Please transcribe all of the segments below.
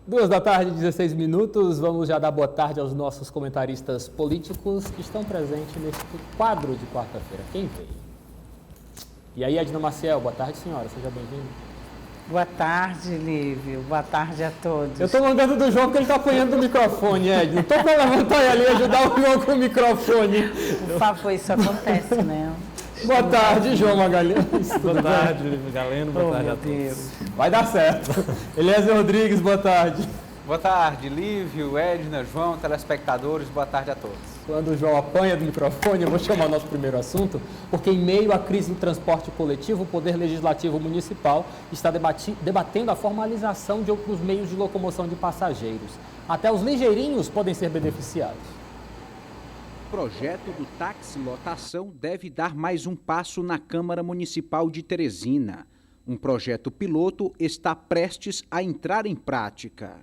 2 da tarde, 16 minutos. Vamos já dar boa tarde aos nossos comentaristas políticos que estão presentes neste quadro de quarta-feira. Quem veio? E aí, Edna Maciel, boa tarde, senhora. Seja bem-vinda. Boa tarde, Lívio. Boa tarde a todos. Eu estou mandando do João porque ele está apanhando do microfone, Edna. Estou para levantar ele e ajudar o João com o microfone. Por favor, isso acontece, né? Boa tarde, João Magalhães. Boa tarde, Lívio Galeno. Boa tarde a todos. Vai dar certo. Eliezer Rodrigues, boa tarde. Boa tarde, Lívio, Edna, João, telespectadores, boa tarde a todos. Quando o João apanha do microfone, eu vou chamar o nosso primeiro assunto, porque em meio à crise do transporte coletivo, o Poder Legislativo Municipal está debatendo a formalização de outros meios de locomoção de passageiros. Até os ligeirinhos podem ser beneficiados. O projeto do táxi lotação deve dar mais um passo na Câmara Municipal de Teresina. Um projeto piloto está prestes a entrar em prática.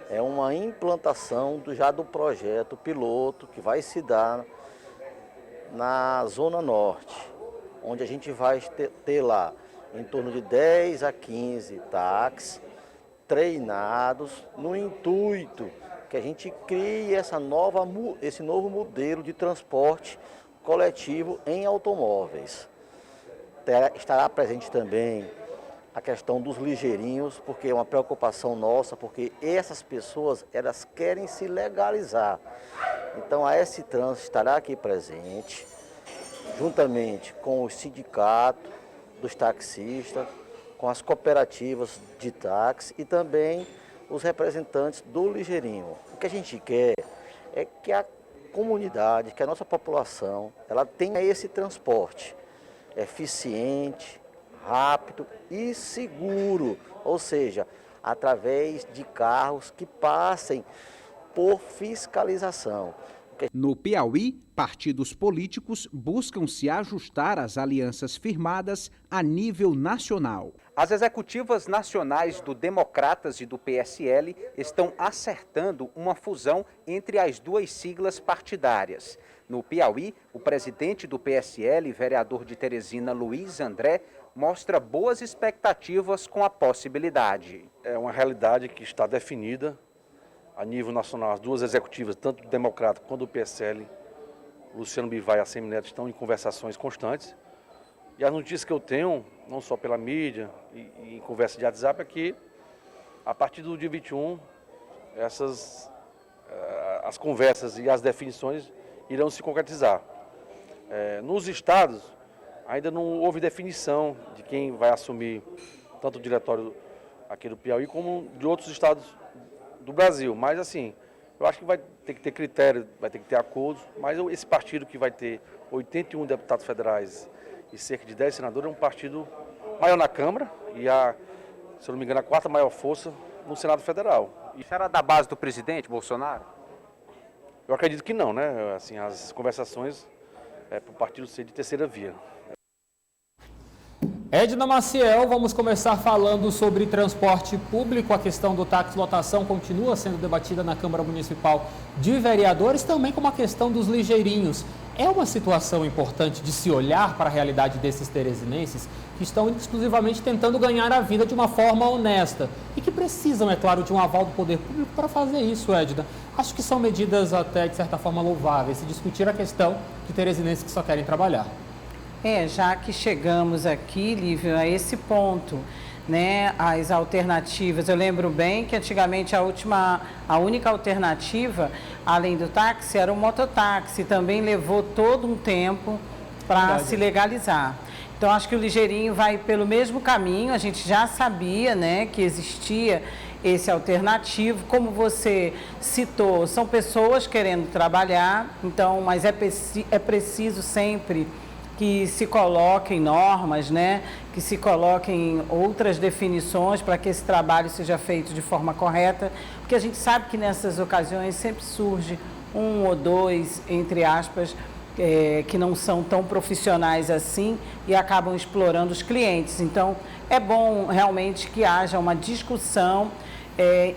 É uma implantação já do projeto piloto que vai se dar na Zona Norte, onde a gente vai ter lá em torno de 10 a 15 táxis treinados no intuito que a gente crie esse novo modelo de transporte coletivo em automóveis. Estará presente também a questão dos ligeirinhos, porque é uma preocupação nossa, porque essas pessoas, elas querem se legalizar. Então a S-Trans estará aqui presente, juntamente com o sindicato dos taxistas, com as cooperativas de táxi e também os representantes do ligeirinho. O que a gente quer é que a comunidade, que a nossa população, ela tenha esse transporte eficiente, rápido e seguro, ou seja, através de carros que passem por fiscalização. No Piauí, partidos políticos buscam se ajustar às alianças firmadas a nível nacional. As executivas nacionais do Democratas e do PSL estão acertando uma fusão entre as duas siglas partidárias. No Piauí, o presidente do PSL, vereador de Teresina, Luiz André, mostra boas expectativas com a possibilidade. É uma realidade que está definida a nível nacional. As duas executivas, tanto do Democrata quanto do PSL, Luciano Bivar e a Semineto, estão em conversações constantes. E as notícias que eu tenho, não só pela mídia e em conversa de WhatsApp, é que a partir do dia 21, as conversas e as definições irão se concretizar. Nos estados, ainda não houve definição de quem vai assumir tanto o diretório aqui do Piauí como de outros estados do Brasil. Mas assim, eu acho que vai ter que ter critério, vai ter que ter acordos, mas esse partido que vai ter 81 deputados federais e cerca de 10 senadores é um partido maior na Câmara e, se eu não me engano, a quarta maior força no Senado Federal. Isso era da base do presidente Bolsonaro? Eu acredito que não, né? Assim, as conversações para o partido ser de terceira via. Edna Maciel, vamos começar falando sobre transporte público. A questão do táxi lotação continua sendo debatida na Câmara Municipal de Vereadores, também como a questão dos ligeirinhos. É uma situação importante de se olhar para a realidade desses teresinenses que estão exclusivamente tentando ganhar a vida de uma forma honesta e que precisam, é claro, de um aval do poder público para fazer isso, Edna. Acho que são medidas até, de certa forma, louváveis, se discutir a questão de teresinenses que só querem trabalhar. Já que chegamos aqui, Lívio, a esse ponto, né, as alternativas, eu lembro bem que antigamente a única alternativa, além do táxi, era o mototáxi, também levou todo um tempo para se legalizar. Então, acho que o ligeirinho vai pelo mesmo caminho, a gente já sabia, né, que existia esse alternativo, como você citou, são pessoas querendo trabalhar, então, mas é preciso sempre que se coloquem normas, né? Que se coloquem outras definições para que esse trabalho seja feito de forma correta, porque a gente sabe que nessas ocasiões sempre surge um ou dois, entre aspas, que não são tão profissionais assim e acabam explorando os clientes. Então, é bom realmente que haja uma discussão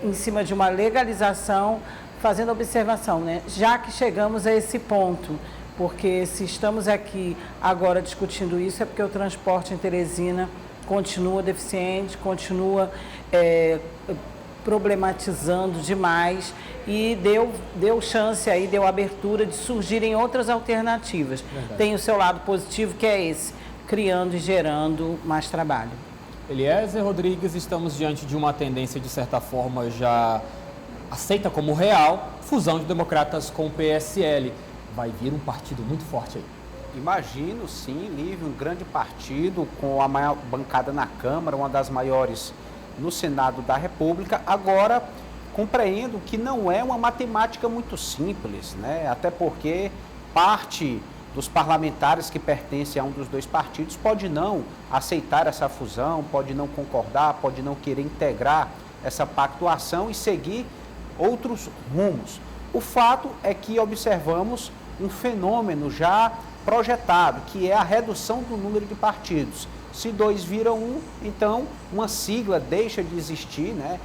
em cima de uma legalização, fazendo observação, né? Já que chegamos a esse ponto, porque se estamos aqui agora discutindo isso, é porque o transporte em Teresina continua deficiente, continua problematizando demais e deu chance aí, deu abertura de surgirem outras alternativas. Verdade. Tem o seu lado positivo, que é esse, criando e gerando mais trabalho. Eliezer Rodrigues, estamos diante de uma tendência, de certa forma, já aceita como real, fusão de democratas com o PSL. Vai vir um partido muito forte aí. Imagino, sim, Lívia, um grande partido com a maior bancada na Câmara, uma das maiores no Senado da República. Agora, compreendo que não é uma matemática muito simples, né? Até porque parte dos parlamentares que pertencem a um dos dois partidos pode não aceitar essa fusão, pode não concordar, pode não querer integrar essa pactuação e seguir outros rumos. O fato é que observamos um fenômeno já projetado, que é a redução do número de partidos. Se dois viram um, então uma sigla deixa de existir, né?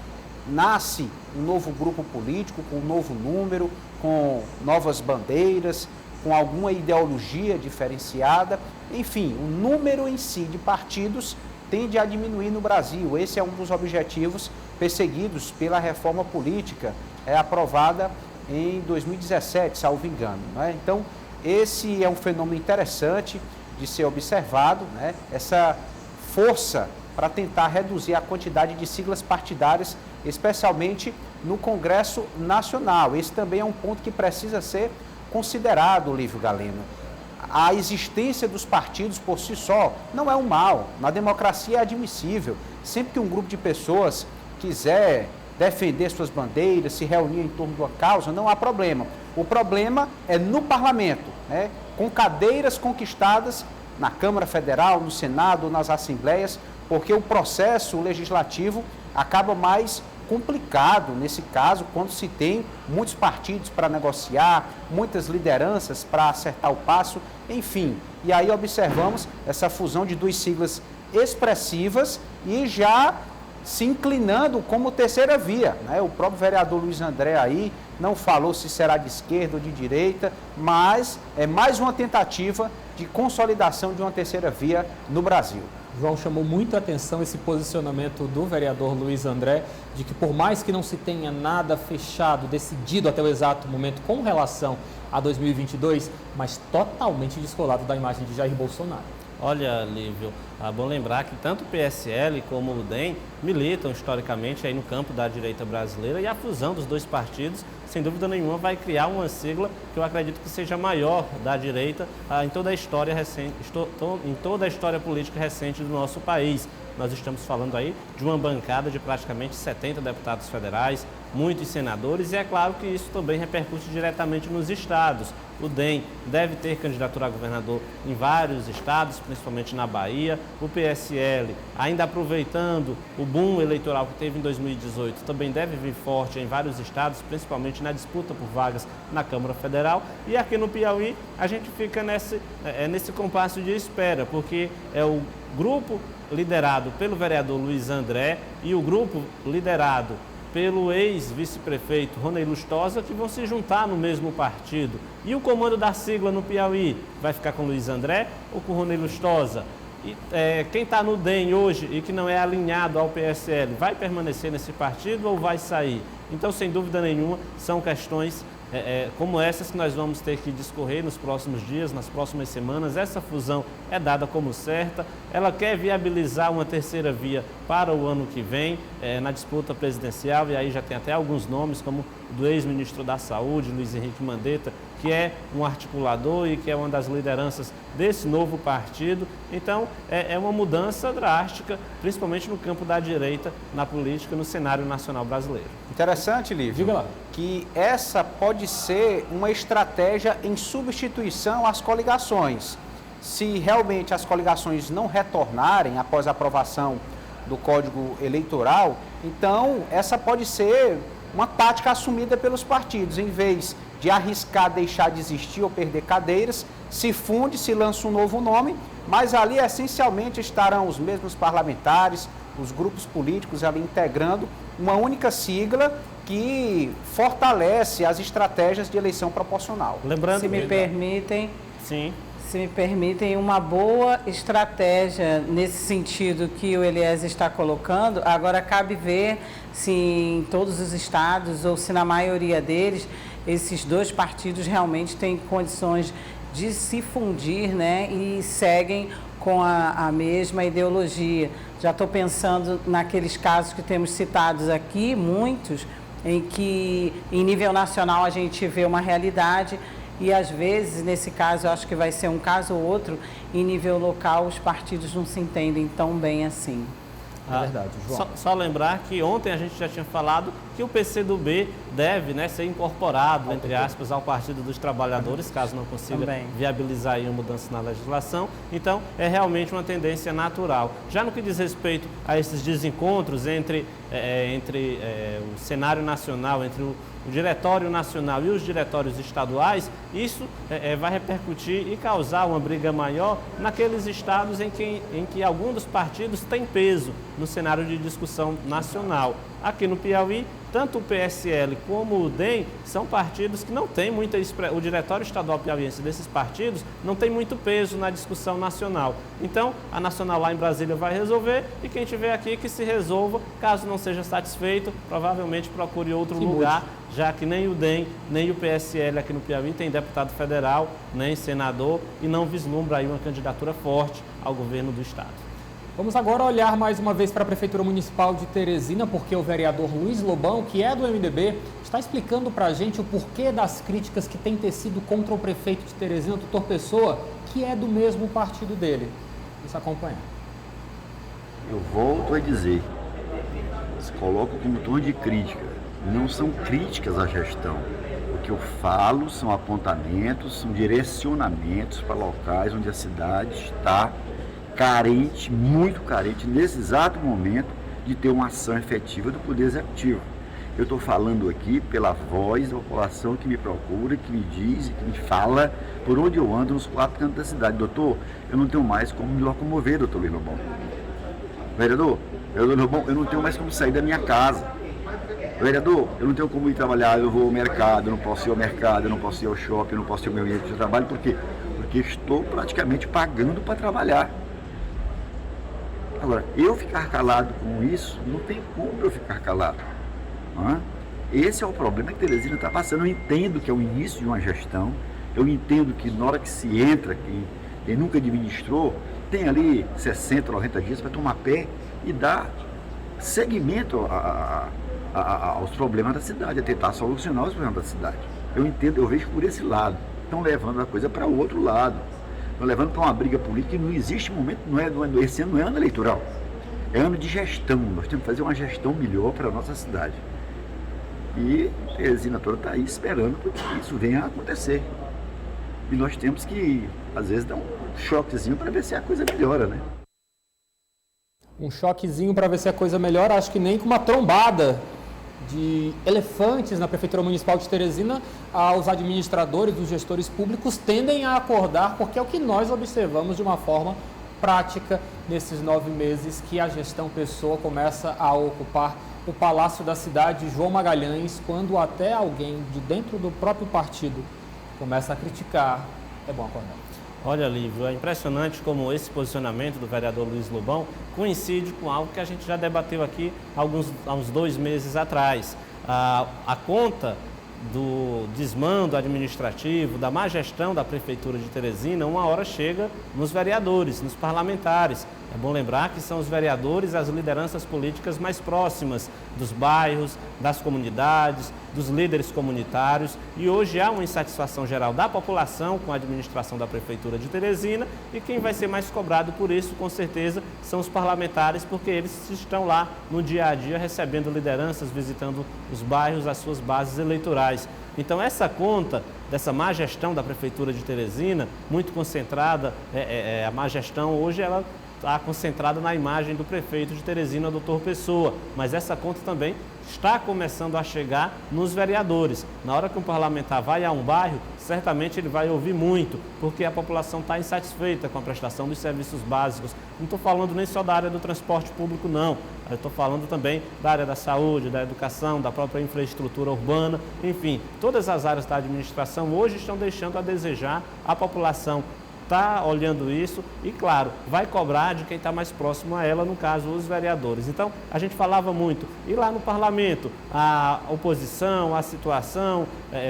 Nasce um novo grupo político com um novo número, com novas bandeiras, com alguma ideologia diferenciada. Enfim, o número em si de partidos tende a diminuir no Brasil. Esse é um dos objetivos perseguidos pela reforma política, aprovada em 2017, salvo engano, né? Então, esse é um fenômeno interessante de ser observado, né? Essa força para tentar reduzir a quantidade de siglas partidárias, especialmente no Congresso Nacional. Esse também é um ponto que precisa ser considerado, Lívio Galeno. A existência dos partidos por si só não é um mal. Na democracia é admissível. Sempre que um grupo de pessoas quiser defender suas bandeiras, se reunir em torno de uma causa, não há problema. O problema é no parlamento, né? Com cadeiras conquistadas na Câmara Federal, no Senado, nas assembleias, porque o processo legislativo acaba mais complicado nesse caso, quando se tem muitos partidos para negociar, muitas lideranças para acertar o passo, enfim. E aí observamos essa fusão de duas siglas expressivas e já se inclinando como terceira via, né? O próprio vereador Luiz André aí não falou se será de esquerda ou de direita, mas é mais uma tentativa de consolidação de uma terceira via no Brasil. João, chamou muito a atenção esse posicionamento do vereador Luiz André, de que por mais que não se tenha nada fechado, decidido até o exato momento com relação a 2022, mas totalmente descolado da imagem de Jair Bolsonaro. Olha, Lívio, é bom lembrar que tanto o PSL como o DEM militam historicamente aí no campo da direita brasileira, e a fusão dos dois partidos, sem dúvida nenhuma, vai criar uma sigla que eu acredito que seja maior da direita em toda a história recente, em toda a história política recente do nosso país. Nós estamos falando aí de uma bancada de praticamente 70 deputados federais, muitos senadores, e é claro que isso também repercute diretamente nos estados. O DEM deve ter candidatura a governador em vários estados, principalmente na Bahia. O PSL, ainda aproveitando o boom eleitoral que teve em 2018, também deve vir forte em vários estados, principalmente na disputa por vagas na Câmara Federal. E aqui no Piauí, a gente fica nesse compasso de espera, porque é o grupo liderado pelo vereador Luiz André e o grupo liderado pelo ex-vice-prefeito Rony Lustosa, que vão se juntar no mesmo partido. E o comando da sigla no Piauí vai ficar com Luiz André ou com Rony Lustosa? E, quem está no DEM hoje e que não é alinhado ao PSL, vai permanecer nesse partido ou vai sair? Então, sem dúvida nenhuma, são questões como essas que nós vamos ter que discorrer nos próximos dias, nas próximas semanas. Essa fusão é dada como certa, ela quer viabilizar uma terceira via para o ano que vem, na disputa presidencial, e aí já tem até alguns nomes, como do ex-ministro da Saúde, Luiz Henrique Mandetta, que é um articulador e que é uma das lideranças desse novo partido. Então, é uma mudança drástica, principalmente no campo da direita, na política, no cenário nacional brasileiro. Interessante, Lívio, Diga lá, que essa pode ser uma estratégia em substituição às coligações. Se realmente as coligações não retornarem após a aprovação do Código Eleitoral, então essa pode ser uma tática assumida pelos partidos. Em vez de arriscar deixar de existir ou perder cadeiras, se funde, se lança um novo nome, mas ali essencialmente estarão os mesmos parlamentares, os grupos políticos ali integrando uma única sigla que fortalece as estratégias de eleição proporcional. Lembrando, se me permitem, sim, se me permitem, uma boa estratégia nesse sentido que o Eliezer está colocando. Agora, cabe ver se em todos os estados ou se na maioria deles, esses dois partidos realmente têm condições de se fundir, né, e seguem com a mesma ideologia. Já estou pensando naqueles casos que temos citados aqui, muitos, em que em nível nacional a gente vê uma realidade e às vezes, nesse caso, eu acho que vai ser um caso ou outro, em nível local os partidos não se entendem tão bem assim. É verdade, João. Só lembrar que ontem a gente já tinha falado que o PCdoB deve, né, ser incorporado, entre aspas, ao Partido dos Trabalhadores, caso não consiga viabilizar aí uma mudança na legislação. Então, é realmente uma tendência natural. Já no que diz respeito a esses desencontros entre o cenário nacional, entre o Diretório Nacional e os diretórios estaduais, isso vai repercutir e causar uma briga maior naqueles estados em que algum dos partidos tem peso no cenário de discussão nacional. Aqui no Piauí, tanto o PSL como o DEM são partidos que não têm muita expressão. O Diretório Estadual Piauiense desses partidos não tem muito peso na discussão nacional. Então, a Nacional lá em Brasília vai resolver e quem tiver aqui que se resolva. Caso não seja satisfeito, provavelmente procure outro lugar, já que nem o DEM, nem o PSL aqui no Piauí tem deputado federal, nem senador e não vislumbra aí uma candidatura forte ao governo do estado. Vamos agora olhar mais uma vez para a Prefeitura Municipal de Teresina, porque o vereador Luiz Lobão, que é do MDB, está explicando para a gente o porquê das críticas que tem tecido contra o prefeito de Teresina, doutor Pessoa, que é do mesmo partido dele. Vamos acompanhar. Eu volto a dizer, se coloca como tom de crítica, não são críticas à gestão. O que eu falo são apontamentos, são direcionamentos para locais onde a cidade está carente, muito carente, nesse exato momento, de ter uma ação efetiva do Poder Executivo. Eu estou falando aqui pela voz da população que me procura, que me diz, que me fala por onde eu ando nos 4 cantos da cidade. Doutor, eu não tenho mais como me locomover, doutor Luiz Lobão. Vereador Lobão, eu não tenho mais como sair da minha casa. Vereador, eu não tenho como ir trabalhar, eu vou ao mercado, eu não posso ir ao mercado, eu não posso ir ao shopping, eu não posso ir ao meu ambiente de trabalho, por quê? Porque estou praticamente pagando para trabalhar. Agora, eu ficar calado com isso, não tem como eu ficar calado. Não é? Esse é o problema que Teresina está passando. Eu entendo que é o início de uma gestão, eu entendo que na hora que se entra, quem nunca administrou, tem ali 60, 90 dias para tomar pé e dar seguimento aos problemas da cidade, a tentar solucionar os problemas da cidade. Eu entendo, eu vejo por esse lado. Estão levando a coisa para o outro lado. Estão levando para uma briga política que não existe momento, esse ano não é ano eleitoral, é ano de gestão. Nós temos que fazer uma gestão melhor para a nossa cidade. E a Teresina toda está aí esperando que isso venha a acontecer. E nós temos que, às vezes, dar um choquezinho para ver se a coisa melhora, né? Um choquezinho para ver se a coisa melhora, acho que nem com uma trombada de elefantes na Prefeitura Municipal de Teresina, os administradores, os gestores públicos tendem a acordar, porque é o que nós observamos de uma forma prática nesses 9 meses que a gestão Pessoa começa a ocupar o Palácio da Cidade João Magalhães, quando até alguém de dentro do próprio partido começa a criticar. É bom acordar. Olha, Lívio, é impressionante como esse posicionamento do vereador Luiz Lobão coincide com algo que a gente já debateu aqui há uns 2 meses atrás. A conta do desmando administrativo, da má gestão da Prefeitura de Teresina, uma hora chega nos vereadores, nos parlamentares. É bom lembrar que são os vereadores as lideranças políticas mais próximas dos bairros, das comunidades, dos líderes comunitários, e hoje há uma insatisfação geral da população com a administração da Prefeitura de Teresina, e quem vai ser mais cobrado por isso, com certeza, são os parlamentares, porque eles estão lá no dia a dia recebendo lideranças, visitando os bairros, as suas bases eleitorais. Então, essa conta dessa má gestão da Prefeitura de Teresina, muito concentrada, a má gestão hoje ela está concentrada na imagem do prefeito de Teresina, doutor Pessoa, mas essa conta também está começando a chegar nos vereadores. Na hora que um parlamentar vai a um bairro, certamente ele vai ouvir muito, porque a população está insatisfeita com a prestação dos serviços básicos. Não estou falando nem só da área do transporte público, não. Eu estou falando também da área da saúde, da educação, da própria infraestrutura urbana, enfim, todas as áreas da administração hoje estão deixando a desejar. A população está olhando isso e, claro, vai cobrar de quem está mais próximo a ela, no caso, os vereadores. Então, a gente falava muito, e lá no parlamento, a oposição, a situação,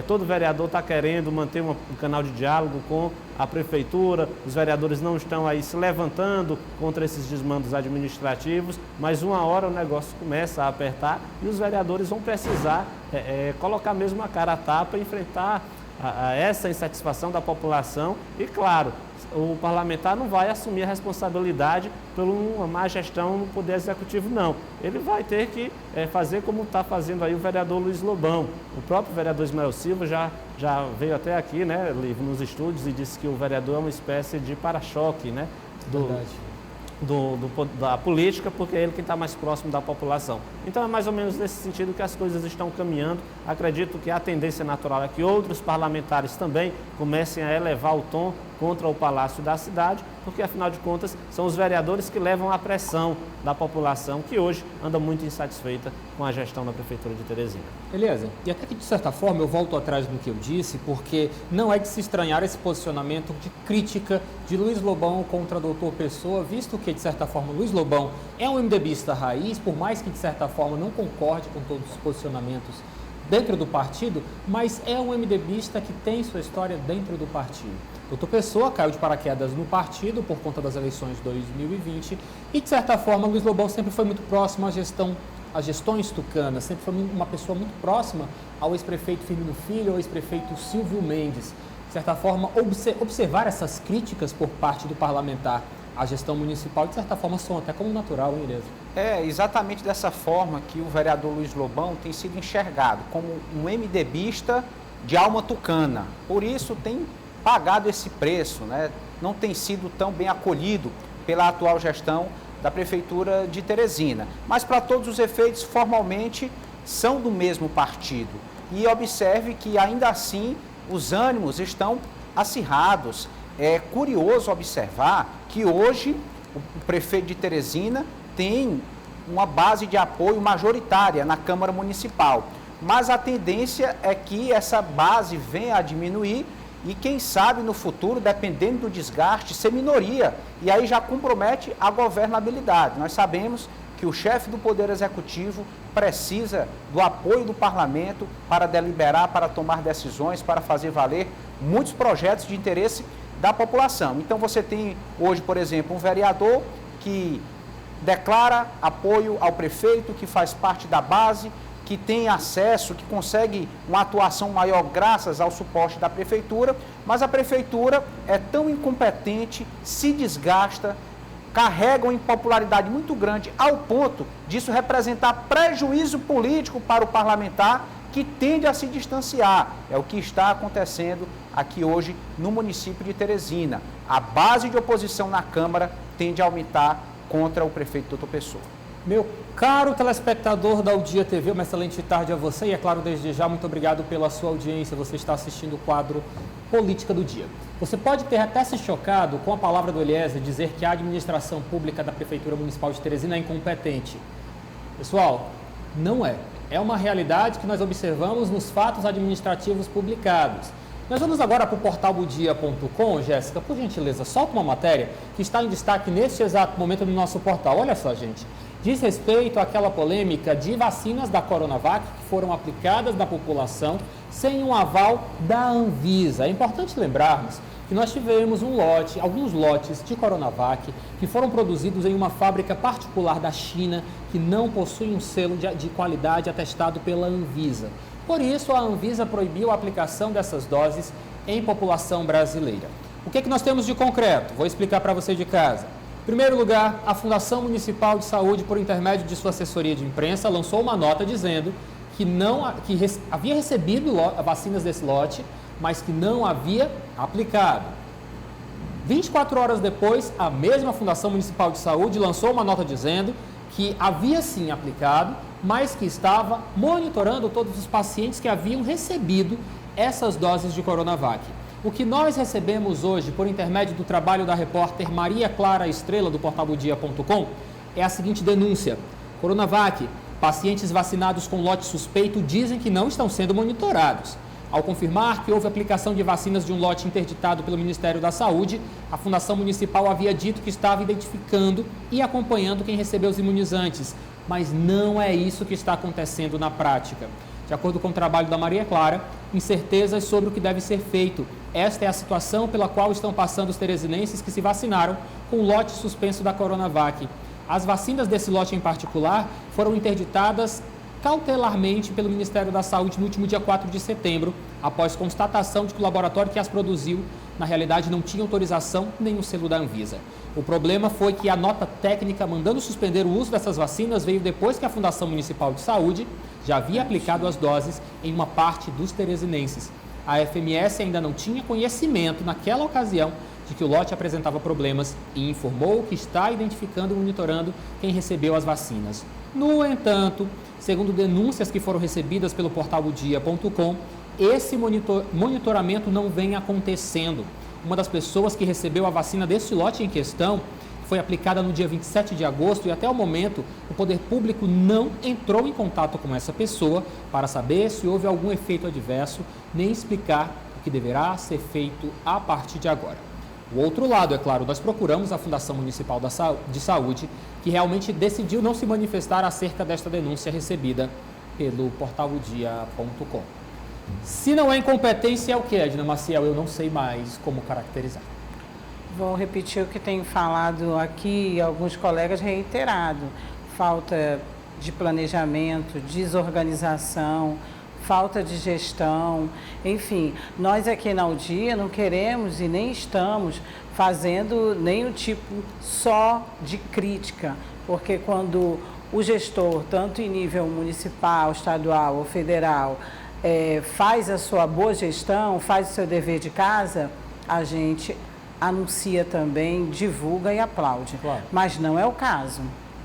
todo vereador está querendo manter um canal de diálogo com a prefeitura, os vereadores não estão aí se levantando contra esses desmandos administrativos, mas uma hora o negócio começa a apertar e os vereadores vão precisar colocar mesmo a cara a tapa e enfrentar essa insatisfação da população e, claro, o parlamentar não vai assumir a responsabilidade por uma má gestão no Poder Executivo, não. Ele vai ter que fazer como está fazendo aí o vereador Luiz Lobão. O próprio vereador Ismael Silva já veio até aqui, né, nos estúdios e disse que o vereador é uma espécie de para-choque, né, da política, porque é ele quem está mais próximo da população. Então é mais ou menos nesse sentido que as coisas estão caminhando. Acredito que a tendência natural é que outros parlamentares também comecem a elevar o tom contra o Palácio da Cidade, porque afinal de contas são os vereadores que levam a pressão da população, que hoje anda muito insatisfeita com a gestão da Prefeitura de Teresina. Beleza. E até que, de certa forma, eu volto atrás do que eu disse, porque não é de se estranhar esse posicionamento de crítica de Luiz Lobão contra Dr. Pessoa, visto que, de certa forma, Luiz Lobão é um MDBista raiz, por mais que, de certa forma, não concorde com todos os posicionamentos dentro do partido, mas é um MDBista que tem sua história dentro do partido. Dr. Pessoa caiu de paraquedas no partido por conta das eleições de 2020 e, de certa forma, Luiz Lobão sempre foi muito próximo às gestões tucanas, sempre foi uma pessoa muito próxima ao ex-prefeito Firmino Filho, ao ex-prefeito Silvio Mendes. De certa forma, observar essas críticas por parte do parlamentar à gestão municipal, de certa forma, são até como natural, hein, Ilesa? É exatamente dessa forma que o vereador Luiz Lobão tem sido enxergado, como um MDBista de alma tucana. Por isso tem pagado esse preço, né? Não tem sido tão bem acolhido pela atual gestão da Prefeitura de Teresina. Mas, para todos os efeitos, formalmente, são do mesmo partido. E observe que, ainda assim, os ânimos estão acirrados. É curioso observar que hoje o prefeito de Teresina tem uma base de apoio majoritária na Câmara Municipal. Mas a tendência é que essa base venha a diminuir e, quem sabe, no futuro, dependendo do desgaste, ser minoria. E aí já compromete a governabilidade. Nós sabemos que o chefe do Poder Executivo precisa do apoio do Parlamento para deliberar, para tomar decisões, para fazer valer muitos projetos de interesse da população. Então você tem hoje, por exemplo, um vereador que declara apoio ao prefeito, que faz parte da base, que tem acesso, que consegue uma atuação maior graças ao suporte da prefeitura, mas a prefeitura é tão incompetente, se desgasta, carrega uma impopularidade muito grande ao ponto disso representar prejuízo político para o parlamentar, que tende a se distanciar. É o que está acontecendo aqui hoje no município de Teresina. A base de oposição na Câmara tende a aumentar contra o prefeito Dr. Pessoa. Meu caro telespectador da Udia TV, uma excelente tarde a você e, é claro, desde já, muito obrigado pela sua audiência. Você está assistindo o quadro Política do Dia. Você pode ter até se chocado com a palavra do Eliezer dizer que a administração pública da Prefeitura Municipal de Teresina é incompetente. Pessoal, não é. É uma realidade que nós observamos nos fatos administrativos publicados. Nós vamos agora para o portal budia.com, Jéssica, por gentileza, solta uma matéria que está em destaque neste exato momento no nosso portal. Olha só, gente. Diz respeito àquela polêmica de vacinas da Coronavac que foram aplicadas na população sem um aval da Anvisa. É importante lembrarmos que nós tivemos alguns lotes de Coronavac que foram produzidos em uma fábrica particular da China que não possui um selo de qualidade atestado pela Anvisa. Por isso, a Anvisa proibiu a aplicação dessas doses em população brasileira. O que nós temos de concreto? Vou explicar para você de casa. Em primeiro lugar, a Fundação Municipal de Saúde, por intermédio de sua assessoria de imprensa, lançou uma nota dizendo que havia recebido vacinas desse lote, mas que não havia aplicado. 24 horas depois, a mesma Fundação Municipal de Saúde lançou uma nota dizendo que havia sim aplicado, mas que estava monitorando todos os pacientes que haviam recebido essas doses de Coronavac. O que nós recebemos hoje, por intermédio do trabalho da repórter Maria Clara Estrela, do portal budia.com, é a seguinte denúncia. Coronavac, pacientes vacinados com lote suspeito dizem que não estão sendo monitorados. Ao confirmar que houve aplicação de vacinas de um lote interditado pelo Ministério da Saúde, a Fundação Municipal havia dito que estava identificando e acompanhando quem recebeu os imunizantes, mas não é isso que está acontecendo na prática. De acordo com o trabalho da Maria Clara, incertezas sobre o que deve ser feito. Esta é a situação pela qual estão passando os teresinenses que se vacinaram com o lote suspenso da Coronavac. As vacinas desse lote em particular foram interditadas cautelarmente pelo Ministério da Saúde no último dia 4 de setembro, após constatação de que o laboratório que as produziu, na realidade, não tinha autorização nem o selo da Anvisa. O problema foi que a nota técnica mandando suspender o uso dessas vacinas veio depois que a Fundação Municipal de Saúde já havia aplicado as doses em uma parte dos teresinenses. A FMS ainda não tinha conhecimento, naquela ocasião, de que o lote apresentava problemas e informou que está identificando e monitorando quem recebeu as vacinas. No entanto, segundo denúncias que foram recebidas pelo portal odia.com, esse monitoramento não vem acontecendo. Uma das pessoas que recebeu a vacina desse lote em questão foi aplicada no dia 27 de agosto e até o momento o poder público não entrou em contato com essa pessoa para saber se houve algum efeito adverso, nem explicar o que deverá ser feito a partir de agora. O outro lado, é claro, nós procuramos a Fundação Municipal de Saúde, que realmente decidiu não se manifestar acerca desta denúncia recebida pelo portal odia.com. Se não é incompetência, é o que, Edna Maciel? Eu não sei mais como caracterizar. Vou repetir o que tenho falado aqui, alguns colegas reiterado. Falta de planejamento, desorganização, falta de gestão, enfim, nós aqui na Odia não queremos e nem estamos fazendo nenhum tipo só de crítica, porque quando o gestor, tanto em nível municipal, estadual ou federal, faz a sua boa gestão, faz o seu dever de casa, a gente anuncia também, divulga e aplaude. Claro. Mas não é o caso.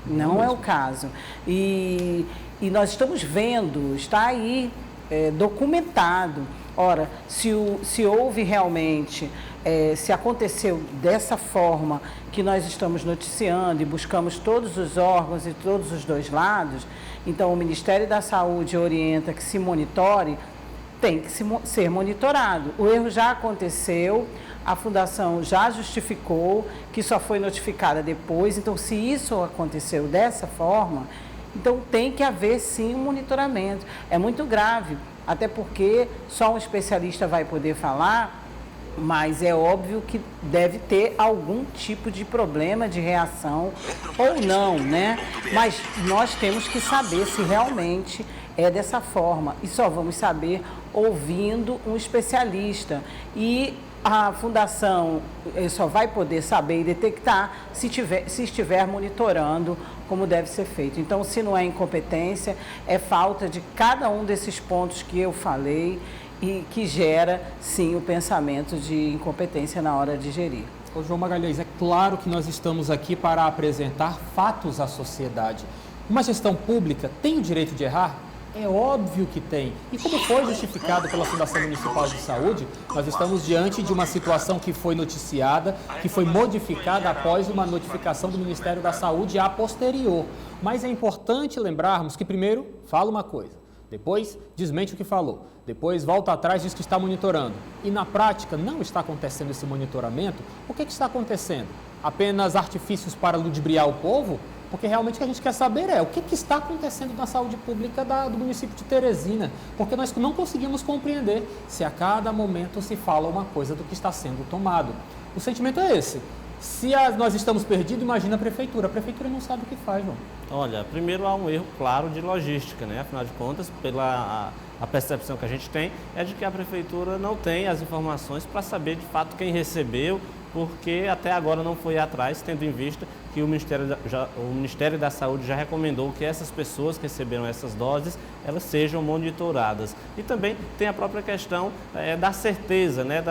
Não é o caso. E nós estamos vendo, está aí documentado. Ora, se houve realmente, se aconteceu dessa forma que nós estamos noticiando e buscamos todos os órgãos e todos os dois lados, então o Ministério da Saúde orienta que se monitore, tem que ser monitorado. O erro já aconteceu, a Fundação já justificou que só foi notificada depois, então se isso aconteceu dessa forma, então tem que haver sim um monitoramento. É muito grave, até porque só um especialista vai poder falar, mas é óbvio que deve ter algum tipo de problema de reação ou não, né? Mas nós temos que saber se realmente é dessa forma e só vamos saber ouvindo um especialista. E a Fundação só vai poder saber e detectar se estiver monitorando como deve ser feito. Então, se não é incompetência, é falta de cada um desses pontos que eu falei e que gera, sim, o pensamento de incompetência na hora de gerir. Ô, João Magalhães, é claro que nós estamos aqui para apresentar fatos à sociedade. Uma gestão pública tem o direito de errar? É óbvio que tem. E como foi justificado pela Fundação Municipal de Saúde, nós estamos diante de uma situação que foi noticiada, que foi modificada após uma notificação do Ministério da Saúde a posterior. Mas é importante lembrarmos que primeiro fala uma coisa, depois desmente o que falou, depois volta atrás e diz que está monitorando. E na prática não está acontecendo esse monitoramento. O que está acontecendo? Apenas artifícios para ludibriar o povo? Porque realmente o que a gente quer saber é o que está acontecendo na saúde pública do município de Teresina, porque nós não conseguimos compreender se a cada momento se fala uma coisa do que está sendo tomado. O sentimento é esse. Se nós estamos perdidos, imagina a prefeitura não sabe o que faz, João. Olha, primeiro há um erro claro de logística, né? Afinal de contas, a percepção que a gente tem é de que a prefeitura não tem as informações para saber de fato quem recebeu, porque até agora não foi atrás, tendo em vista que o Ministério da Saúde já recomendou que essas pessoas que receberam essas doses, elas sejam monitoradas. E também tem a própria questão da certeza, né,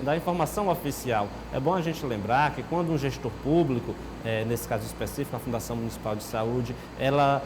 da informação oficial. É bom a gente lembrar que quando um gestor público, nesse caso específico, a Fundação Municipal de Saúde, ela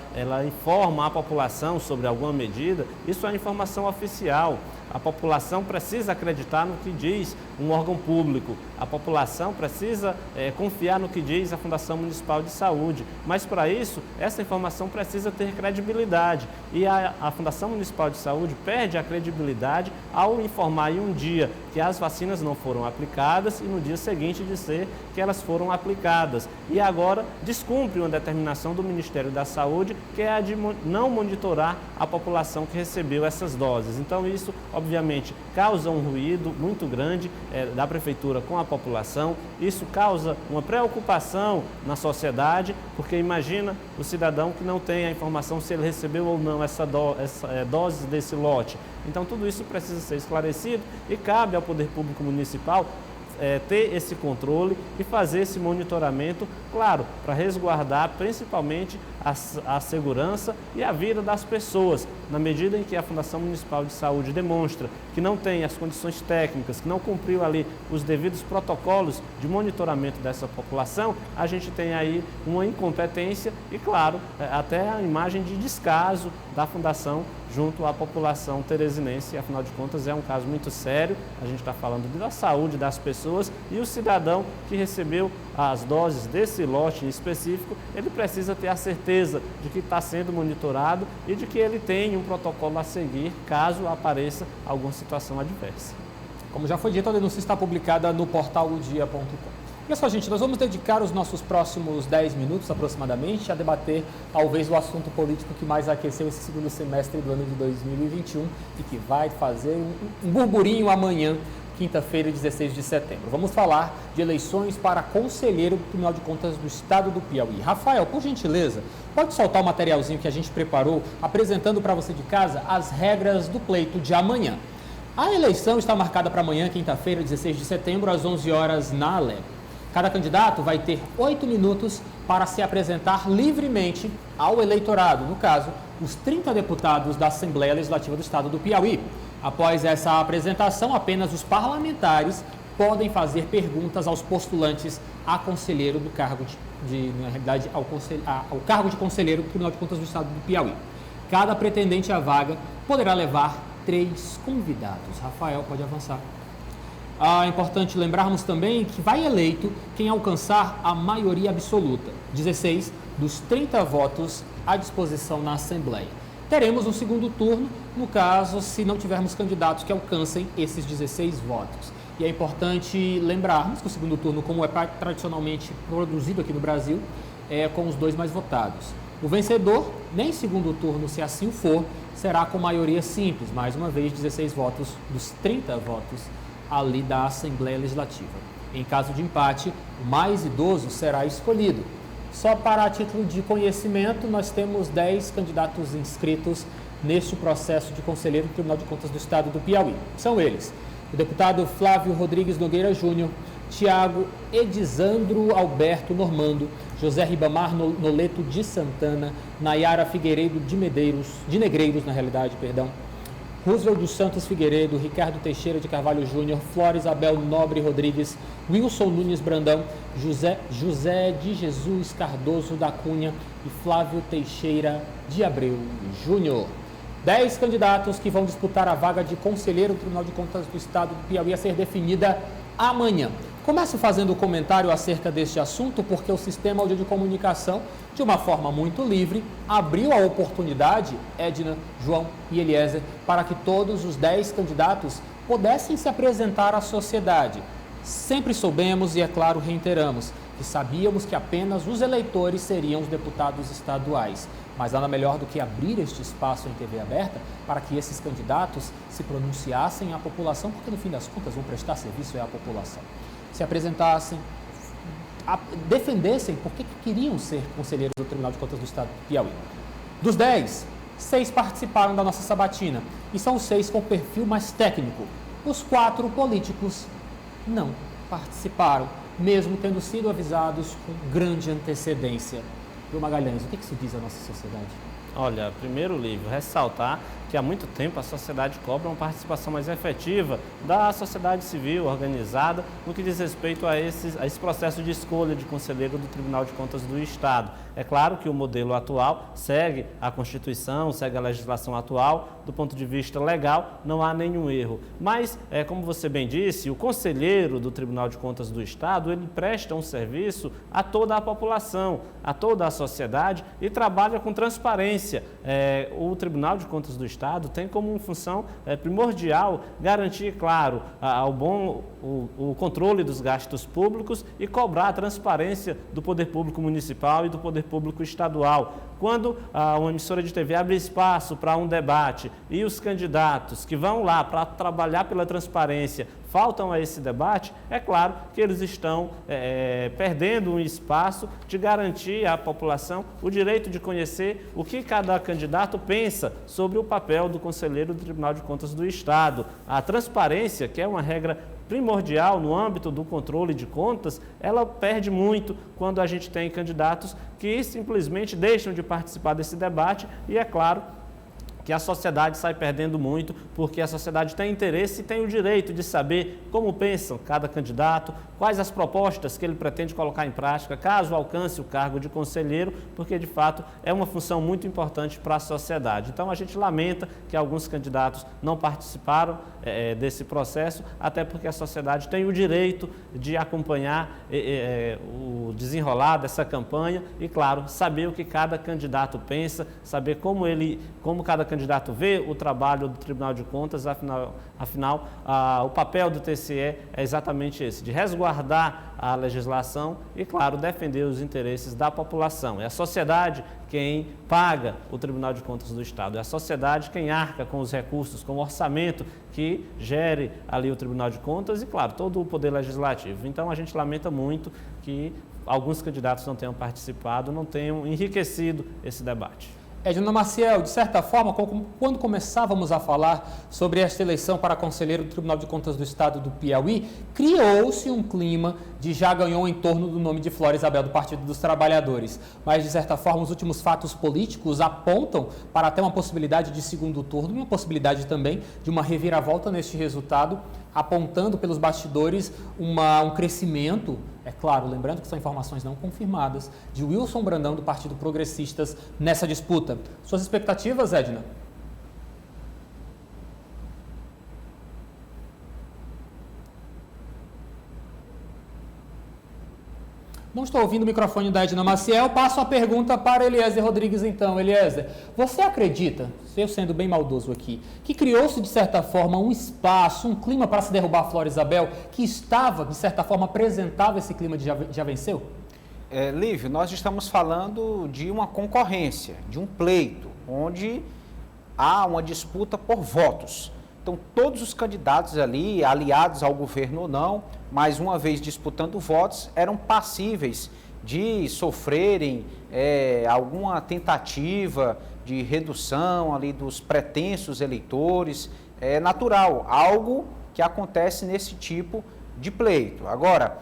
informa a população sobre alguma medida, isso é informação oficial. A população precisa acreditar no que diz um órgão público. A população precisa confiar no que diz a Fundação Fundação Municipal de Saúde. Mas para isso, essa informação precisa ter credibilidade. E a Fundação Municipal de Saúde perde a credibilidade ao informar em um dia que as vacinas não foram aplicadas e no dia seguinte dizer que elas foram aplicadas. E agora descumpre uma determinação do Ministério da Saúde, que é a de não monitorar a população que recebeu essas doses. Então isso, obviamente, causa um ruído muito grande da Prefeitura com a população. Isso causa uma preocupação na sociedade, porque imagina o cidadão que não tem a informação se ele recebeu ou não essa dose desse lote. Então tudo isso precisa ser esclarecido e cabe ao Poder Público Municipal ter esse controle e fazer esse monitoramento, claro, para resguardar principalmente a segurança e a vida das pessoas. Na medida em que a Fundação Municipal de Saúde demonstra que não tem as condições técnicas, que não cumpriu ali os devidos protocolos de monitoramento dessa população, a gente tem aí uma incompetência e, claro, até a imagem de descaso da Fundação junto à população teresinense. Afinal de contas, é um caso muito sério. A gente está falando da saúde das pessoas e o cidadão que recebeu as doses desse lote específico, ele precisa ter a certeza de que está sendo monitorado e de que ele tem um protocolo a seguir caso apareça alguma situação adversa. Como já foi dito, a denúncia está publicada no portal odia.com. Olha só, gente, nós vamos dedicar os nossos próximos 10 minutos aproximadamente a debater talvez o assunto político que mais aqueceu esse segundo semestre do ano de 2021 e que vai fazer um burburinho amanhã, quinta-feira, 16 de setembro. Vamos falar de eleições para conselheiro do Tribunal de Contas do Estado do Piauí. Rafael, por gentileza, pode soltar o materialzinho que a gente preparou, apresentando para você de casa as regras do pleito de amanhã. A eleição está marcada para amanhã, quinta-feira, 16 de setembro, às 11 horas na Alep. Cada candidato vai ter 8 minutos para se apresentar livremente ao eleitorado, no caso, os 30 deputados da Assembleia Legislativa do Estado do Piauí. Após essa apresentação, apenas os parlamentares podem fazer perguntas aos postulantes a conselheiro do cargo ao cargo de conselheiro do Tribunal de Contas do Estado do Piauí. Cada pretendente à vaga poderá levar 3 convidados. Rafael, pode avançar. É importante lembrarmos também que vai eleito quem alcançar a maioria absoluta, 16 dos 30 votos à disposição na Assembleia. Teremos um segundo turno, no caso, se não tivermos candidatos que alcancem esses 16 votos. E é importante lembrarmos que o segundo turno, como é tradicionalmente produzido aqui no Brasil, é com os 2 mais votados. O vencedor, nem segundo turno, se assim o for, será com maioria simples, mais uma vez 16 votos dos 30 votos ali da Assembleia Legislativa. Em caso de empate, o mais idoso será escolhido. Só para título de conhecimento, nós temos 10 candidatos inscritos neste processo de conselheiro do Tribunal de Contas do Estado do Piauí. São eles: o deputado Flávio Rodrigues Nogueira Júnior, Tiago Edisandro Alberto Normando, José Ribamar Noleto de Santana, Nayara Figueiredo de Negreiros, Roosevelt dos Santos Figueiredo, Ricardo Teixeira de Carvalho Júnior, Flora Isabel Nobre Rodrigues, Wilson Nunes Brandão, José de Jesus Cardoso da Cunha e Flávio Teixeira de Abreu Júnior. 10 candidatos que vão disputar a vaga de conselheiro do Tribunal de Contas do Estado do Piauí a ser definida amanhã. Começo fazendo um comentário acerca deste assunto porque o Sistema de Comunicação, de uma forma muito livre, abriu a oportunidade, Edna, João e Eliezer, para que todos os 10 candidatos pudessem se apresentar à sociedade. Sempre soubemos e, é claro, reiteramos, que sabíamos que apenas os eleitores seriam os deputados estaduais. Mas nada melhor do que abrir este espaço em TV aberta para que esses candidatos se pronunciassem à população, porque no fim das contas vão prestar serviço à população. Se apresentassem, defendessem por que queriam ser conselheiros do Tribunal de Contas do Estado do Piauí. Dos 10, 6 participaram da nossa sabatina e são os 6 com perfil mais técnico. Os 4 políticos não participaram, mesmo tendo sido avisados com grande antecedência. João Magalhães, o que isso diz à nossa sociedade? Olha, primeiro, Lívio, ressaltar que há muito tempo a sociedade cobra uma participação mais efetiva da sociedade civil organizada no que diz respeito a esse processo de escolha de conselheiro do Tribunal de Contas do Estado. É claro que o modelo atual segue a Constituição, segue a legislação atual, do ponto de vista legal, não há nenhum erro. Mas, como você bem disse, o conselheiro do Tribunal de Contas do Estado, ele presta um serviço a toda a população, a toda a sociedade e trabalha com transparência. O Tribunal de Contas do Estado tem como função primordial garantir, claro, o controle dos gastos públicos e cobrar a transparência do poder público municipal e do poder público estadual. Quando uma emissora de TV abre espaço para um debate e os candidatos que vão lá para trabalhar pela transparência faltam a esse debate, é claro que eles estão perdendo um espaço de garantir à população o direito de conhecer o que cada candidato pensa sobre o papel do conselheiro do Tribunal de Contas do Estado. A transparência, que é uma regra primordial no âmbito do controle de contas, ela perde muito quando a gente tem candidatos que simplesmente deixam de participar desse debate e, é claro, que a sociedade sai perdendo muito, porque a sociedade tem interesse e tem o direito de saber como pensam cada candidato, quais as propostas que ele pretende colocar em prática, caso alcance o cargo de conselheiro, porque de fato é uma função muito importante para a sociedade. Então a gente lamenta que alguns candidatos não participaram desse processo, até porque a sociedade tem o direito de acompanhar o desenrolar dessa campanha e, claro, saber o que cada candidato pensa, saber como cada candidato vê o trabalho do Tribunal de Contas. Afinal, o papel do TCE é exatamente esse, de resguardar a legislação e, claro, defender os interesses da população. É a sociedade quem paga o Tribunal de Contas do Estado, é a sociedade quem arca com os recursos, com o orçamento que gere ali o Tribunal de Contas e, claro, todo o poder legislativo. Então, a gente lamenta muito que alguns candidatos não tenham participado, não tenham enriquecido esse debate. Edna Maciel, de certa forma, quando começávamos a falar sobre esta eleição para conselheiro do Tribunal de Contas do Estado do Piauí, criou-se um clima de já ganhou em torno do nome de Flora Isabel do Partido dos Trabalhadores. Mas, de certa forma, os últimos fatos políticos apontam para até uma possibilidade de segundo turno e uma possibilidade também de uma reviravolta neste resultado, apontando pelos bastidores um crescimento, é claro, lembrando que são informações não confirmadas, de Wilson Brandão do Partido Progressistas nessa disputa. Suas expectativas, Edna? Não estou ouvindo o microfone da Edna Maciel. Passo a pergunta para Eliezer Rodrigues, então. Eliezer, você acredita, eu sendo bem maldoso aqui, que criou-se, de certa forma, um espaço, um clima para se derrubar a Flora Isabel, que estava, de certa forma, apresentava esse clima de já venceu? Lívio, nós estamos falando de uma concorrência, de um pleito, onde há uma disputa por votos. Então, todos os candidatos ali, aliados ao governo ou não, mais uma vez disputando votos, eram passíveis de sofrerem alguma tentativa de redução ali dos pretensos eleitores. É natural, algo que acontece nesse tipo de pleito. Agora,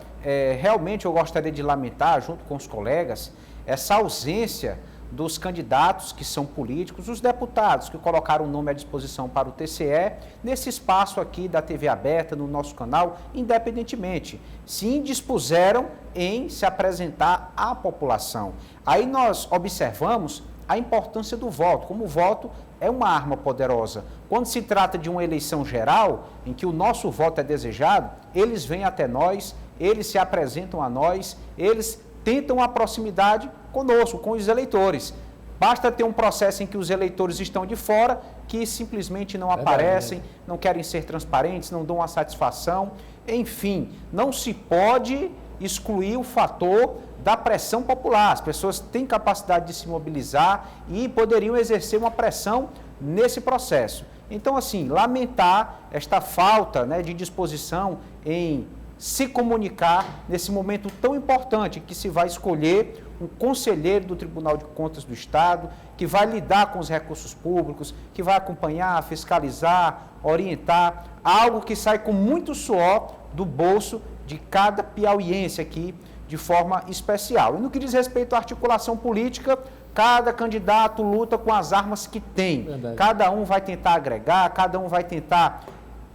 realmente eu gostaria de lamentar, junto com os colegas, essa ausência dos candidatos que são políticos, os deputados que colocaram o nome à disposição para o TCE, nesse espaço aqui da TV aberta, no nosso canal, independentemente, se indispuseram em se apresentar à população. Aí nós observamos a importância do voto, como o voto é uma arma poderosa. Quando se trata de uma eleição geral, em que o nosso voto é desejado, eles vêm até nós, eles se apresentam a nós, eles tentam a proximidade conosco, com os eleitores. Basta ter um processo em que os eleitores estão de fora, que simplesmente não aparecem, não querem ser transparentes, não dão a satisfação. Enfim, não se pode excluir o fator da pressão popular. As pessoas têm capacidade de se mobilizar e poderiam exercer uma pressão nesse processo. Então, assim, lamentar esta falta, de disposição em se comunicar nesse momento tão importante que se vai escolher um conselheiro do Tribunal de Contas do Estado, que vai lidar com os recursos públicos, que vai acompanhar, fiscalizar, orientar, algo que sai com muito suor do bolso de cada piauiense aqui, de forma especial. E no que diz respeito à articulação política, Cada candidato luta com as armas que tem. Verdade. Cada um vai tentar agregar, cada um vai tentar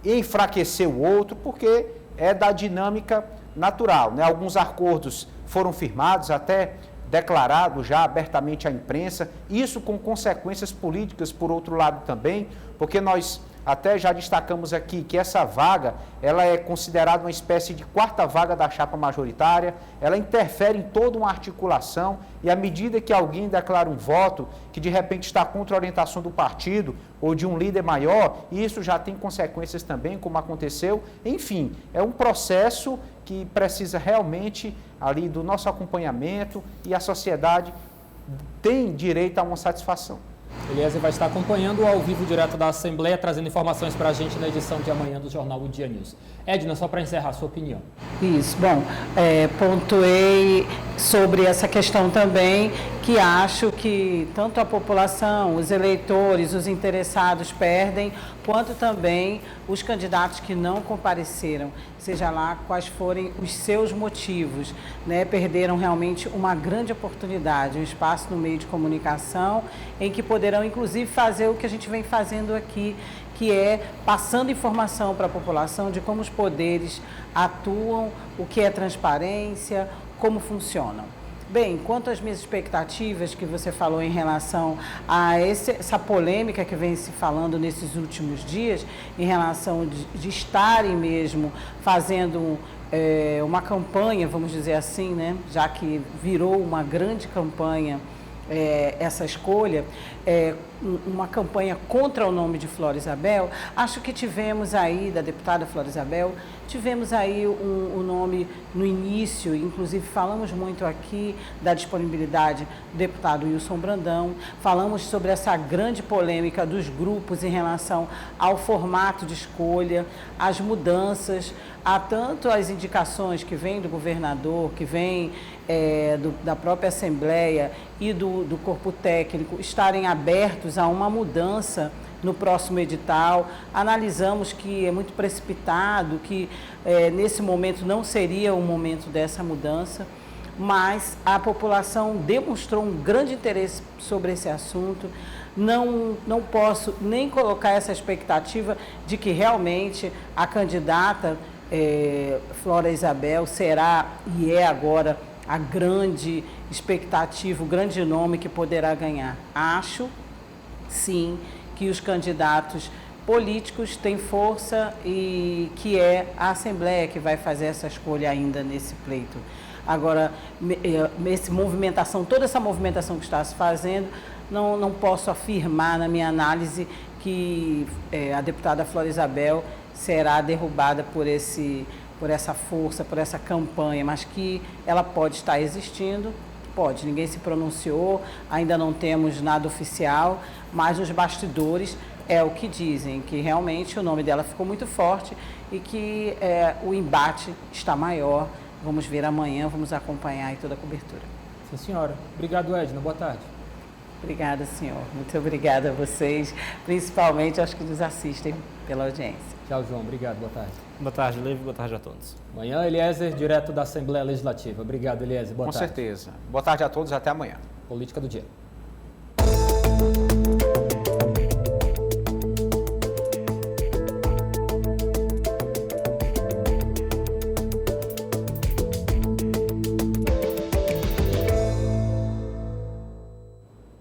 enfraquecer o outro, porque é da dinâmica natural, né? Alguns acordos foram firmados, até declarados já abertamente à imprensa, isso com consequências políticas por outro lado também, porque nós até já destacamos aqui que essa vaga, ela é considerada uma espécie de quarta vaga da chapa majoritária, ela interfere em toda uma articulação e à medida que alguém declara um voto que de repente está contra a orientação do partido ou de um líder maior, isso já tem consequências também, como aconteceu. Enfim, é um processo que precisa realmente ali do nosso acompanhamento e a sociedade tem direito a uma satisfação. Eliezer vai estar acompanhando ao vivo direto da Assembleia, trazendo informações para a gente na edição de amanhã do Jornal O Dia News. Edna, só para encerrar a sua opinião. Isso, bom, pontuei sobre essa questão também, que acho que tanto a população, os eleitores, os interessados perdem, quanto também os candidatos que não compareceram, seja lá quais forem os seus motivos, né? Perderam realmente uma grande oportunidade, um espaço no meio de comunicação, em que poderão inclusive fazer o que a gente vem fazendo aqui, que é passando informação para a população de como os poderes atuam, o que é transparência, como funcionam. Bem, quanto às minhas expectativas que você falou em relação a essa polêmica que vem se falando nesses últimos dias, em relação de estarem mesmo fazendo uma campanha, vamos dizer assim, né? Já que virou uma grande campanha essa escolha, uma campanha contra o nome de Flora Isabel, acho que tivemos aí, da deputada Flora Isabel, tivemos aí o nome no início, inclusive falamos muito aqui da disponibilidade do deputado Wilson Brandão, falamos sobre essa grande polêmica dos grupos em relação ao formato de escolha, as mudanças, há tanto as indicações que vêm do governador, que vêm da própria Assembleia e do corpo técnico estarem abertos a uma mudança no próximo edital. Analisamos que é muito precipitado, que nesse momento não seria o momento dessa mudança, mas a população demonstrou um grande interesse sobre esse assunto. Não posso nem colocar essa expectativa de que realmente a candidata Flora Isabel será e é agora a grande expectativa, o grande nome que poderá ganhar. Acho, sim, que os candidatos políticos têm força e que é a Assembleia que vai fazer essa escolha ainda nesse pleito. Agora, toda essa movimentação que está se fazendo, não posso afirmar na minha análise que a deputada Flora Isabel será derrubada por essa força, por essa campanha, mas que ela pode estar existindo, pode, ninguém se pronunciou, ainda não temos nada oficial, mas os bastidores é o que dizem, que realmente o nome dela ficou muito forte e que o embate está maior. Vamos ver amanhã, vamos acompanhar aí toda a cobertura. Sim, senhora. Obrigado, Edna. Boa tarde. Obrigada, senhor. Muito obrigada a vocês, principalmente aos que nos assistem pela audiência. Tchau, João. Obrigado. Boa tarde. Boa tarde, Levi. Boa tarde a todos. Amanhã, Eliezer, direto da Assembleia Legislativa. Obrigado, Eliezer. Boa tarde. Com certeza. Boa tarde a todos. Até amanhã. Política do Dia.